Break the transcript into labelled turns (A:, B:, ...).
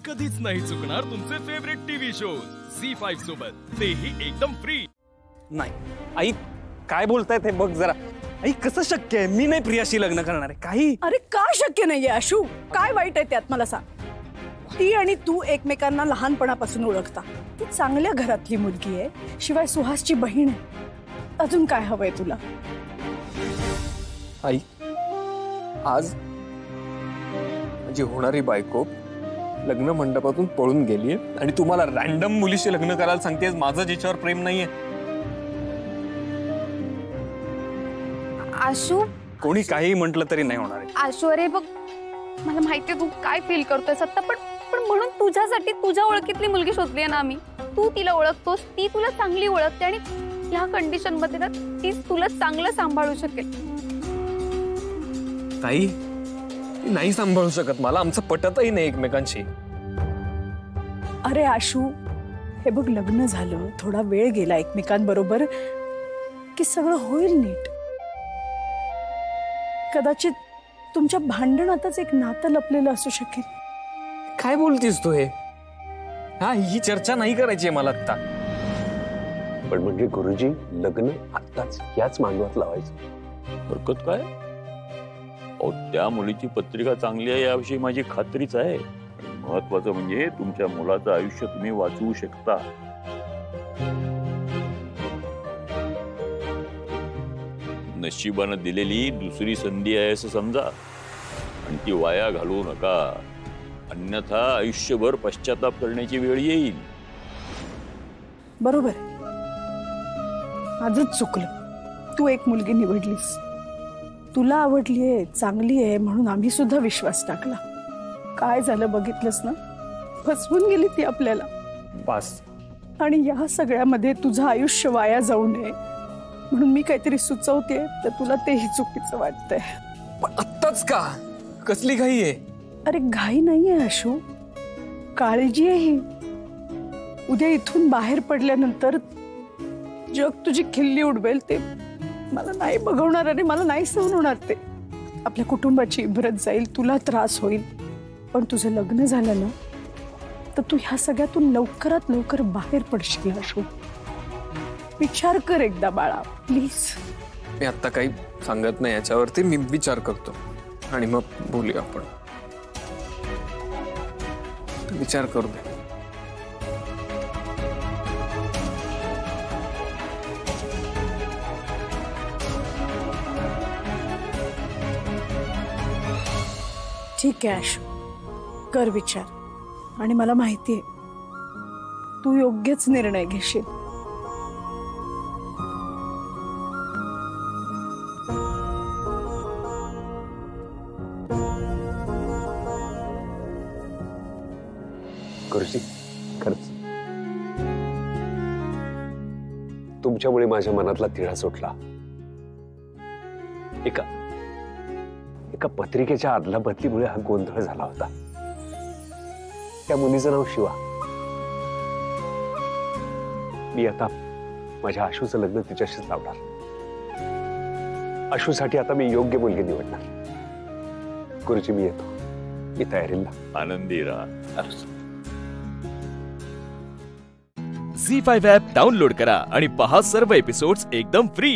A: कधीच नाही चुकणार तुमचे फेवरेट टीव्ही शोज झी5 सोबत, तेही एकदम फ्री.
B: नाही आई, काय बोलतायत हे बघ जरा. आई कसं शक्य आहे? मी नाही प्रियाशी लग्न करणार आहे. काही
C: अरे का शक्य नाहीये आशू? काय वाईट आहे त्यात मला सांग. ती आणि तू एकमेकांना लहानपणापासून ओळखता. ती चांगल्या घरातली मुलगी आहे, शिवाय सुहासची बहीण आहे. अजून काय हवंय तुला?
B: आई, आज माझी होणारी बायको लग्न मंडपातून पळून गेलीये आणि तुम्हाला रॅन्डम मुलीशी लग्न करायला सांगतेस. माझं जिच्यावर प्रेम नाहीये.
D: आशू,
B: कोणी काही म्हटलं तरी नाही होणार आहे.
D: आशू अरे बघ, मला माहितीये तू काय फील करतोयस आता, पण म्हणून तुझ्यासाठी तुझ्या ओळखीतली मुलगी शोधली आहे ना आम्ही. तू तिला ओळखतोस, ती तुला चांगली ओळखते आणि ह्या कंडिशन मध्ये ना तीच तुला चांगलं सांभाळू शकेल.
B: ताई, ती नाही सांभाळू शकत मला. आमचं पटतही नाही एकमेकांशी.
C: अरे आशू, हे बघ, लग्न झालं, थोडा वेळ गेला एकमेकांबरोबर की सगळं होईल नीट. कदाचित तुमच्या भांडणातच एक नातं लपलेलं असू शकेल.
B: काय बोलतीस तू हे? हा, ही चर्चा नाही करायची आहे मला आता.
E: पण म्हणजे गुरुजी, लग्न आत्ताच याच मांडवात लावायचं.
F: हरकत काय? अहो, त्या मुलीची पत्रिका चांगली आहे याविषयी माझी खात्रीच आहे. महत्वाचं म्हणजे तुमच्या मुलाचं आयुष्य तुम्ही वाचवू शकता. नशिबानं दिलेली दुसरी संधी आहे असं समजा आणि ती वाया घालवू नका, अन्यथा आयुष्यभर पश्चाताप करण्याची वेळ येईल.
C: बरोबर, आजच चुकलं. तू एक मुलगी निवडलीस, तुला आवडलीये, चांगली आहे म्हणून आम्ही सुद्धा विश्वास टाकला. काय झालं बघितलंस ना? फसवून गेली ती आपल्याला.
B: बस.
C: आणि या सगळ्यामध्ये तुझं आयुष्य वाया जाऊ नये म्हणून मी काहीतरी सुचवते, तर तुला तेही चुकीचं वाटतंय.
B: पण आत्ताच का? कसली घाई आहे?
C: अरे घाई नाहीये आशू, काळजी आहे ही. उद्या इथून बाहेर पडल्यानंतर जग तुझी खिल्ली उडवेल, ते मला नाही बघवणार आणि मला नाही सहन होणार. ते आपल्या कुटुंबाची इब्रत जाईल, तुला त्रास होईल. पण तुझं लग्न झालं ना, तर तू ह्या सगळ्यातून लवकरात लवकर बाहेर पडशील आशू. विचार कर एकदा बाळा, प्लीज.
B: मी आता काही सांगत नाही याच्यावरती. मी विचार करतो आणि मग बोलूया आपण. विचार करू दे.
C: ठीक आहे आशू, कर विचार. आणि मला माहितीये तू योग्यच निर्णय घेशील.
E: गुरुजी, खरंच तुमच्यामुळे माझ्या मनातला तिढा सुटला. एका पत्रिकेच्या आदला बदलीमुळे हा गोंधळ झाला होता. त्या मुलीचं नाव शिवा. मी आता माझ्या आशूचं लग्न तिच्याशीच लावणार. आशूसाठी आता मी योग्य मुलगी निवडणार. गुरुजी, मी येतो. मी तयारीला.
F: आनंदी राहा.
A: झी5 ॲप डाउनलोड करा आणि पहा सर्व एपिसोड्स एकदम फ्री.